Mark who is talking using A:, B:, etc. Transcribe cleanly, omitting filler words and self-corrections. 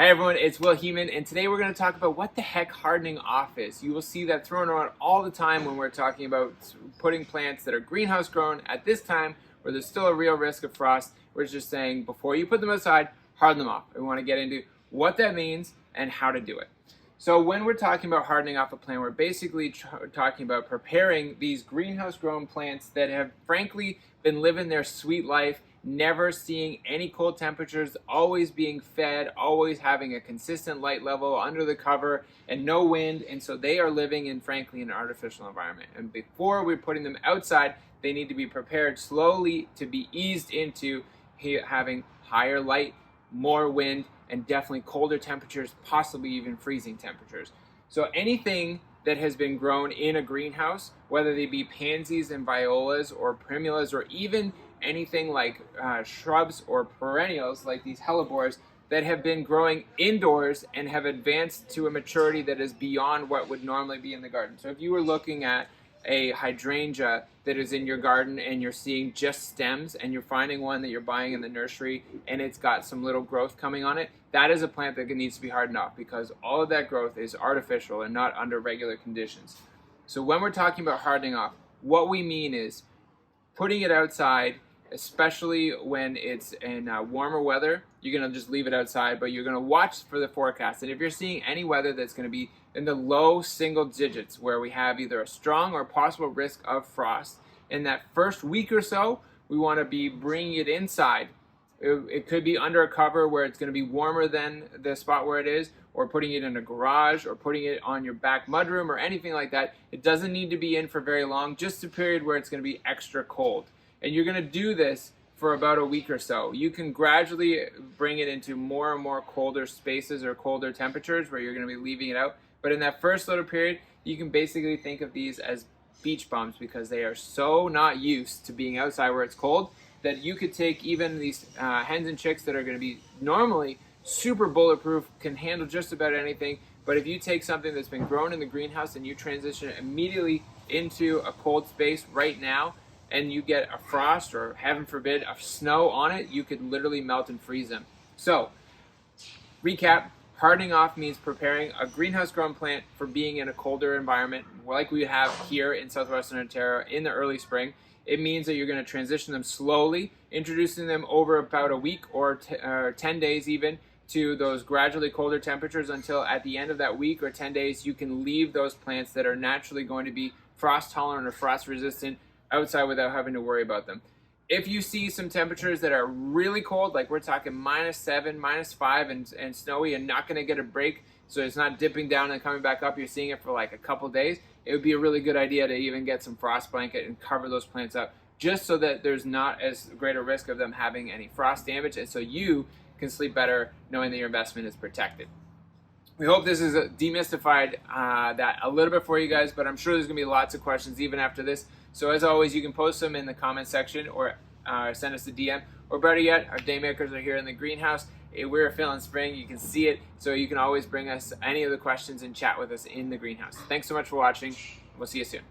A: Hey everyone, it's Will Heeman, and today we're going to talk about what the heck hardening off is. You will see that thrown around all the time when we're talking about putting plants that are greenhouse grown at this time where there's still a real risk of frost. We're just saying before you put them outside, harden them off. We want to get into what that means and how to do it. So when we're talking about hardening off a plant, we're basically talking about preparing these greenhouse grown plants that have frankly been living their sweet life, never seeing any cold temperatures, always being fed, always having a consistent light level under the cover and no wind. And so they are living in, frankly, an artificial environment. And before we're putting them outside, they need to be prepared slowly to be eased into having higher light, more wind, and definitely colder temperatures, possibly even freezing temperatures. So anything that has been grown in a greenhouse, whether they be pansies and violas or primulas, or even anything like shrubs or perennials like these hellebores that have been growing indoors and have advanced to a maturity that is beyond what would normally be in the garden. So if you were looking at a hydrangea that is in your garden and you're seeing just stems, and you're finding one that you're buying in the nursery and it's got some little growth coming on it, that is a plant that needs to be hardened off because all of that growth is artificial and not under regular conditions. So when we're talking about hardening off, what we mean is putting it outside, especially when it's in warmer weather. You're going to just leave it outside, but you're going to watch for the forecast. And if you're seeing any weather that's going to be in the low single digits, where we have either a strong or possible risk of frost, in that first week or so, we want to be bringing it inside. It could be under a cover where it's going to be warmer than the spot where it is, or putting it in a garage, or putting it on your back mudroom, or anything like that. It doesn't need to be in for very long, just a period where it's going to be extra cold. And you're going to do this for about a week or so. You can gradually bring it into more and more colder spaces or colder temperatures where you're going to be leaving it out. But in that first little period, you can basically think of these as beach bums because they are so not used to being outside where it's cold that you could take even these hens and chicks that are going to be normally super bulletproof, can handle just about anything. But if you take something that's been grown in the greenhouse and you transition it immediately into a cold space right now, and you get a frost or, heaven forbid, a snow on it, you could literally melt and freeze them. So, recap, hardening off means preparing a greenhouse grown plant for being in a colder environment like we have here in southwestern Ontario in the early spring. It means that you're going to transition them slowly, introducing them over about a week or 10 days even to those gradually colder temperatures until at the end of that week or 10 days you can leave those plants that are naturally going to be frost tolerant or frost resistant outside without having to worry about them. If you see some temperatures that are really cold, like we're talking -7, -5 and snowy and not going to get a break, so it's not dipping down and coming back up, you're seeing it for like a couple days, it would be a really good idea to even get some frost blanket and cover those plants up just so that there's not as great a risk of them having any frost damage, and so you can sleep better knowing that your investment is protected. We hope this has demystified that a little bit for you guys, but I'm sure there's going to be lots of questions even after this. So as always, you can post them in the comment section or send us a DM. Or better yet, our daymakers are here in the greenhouse. We're feeling spring. You can see it. So you can always bring us any of the questions and chat with us in the greenhouse. Thanks so much for watching. We'll see you soon.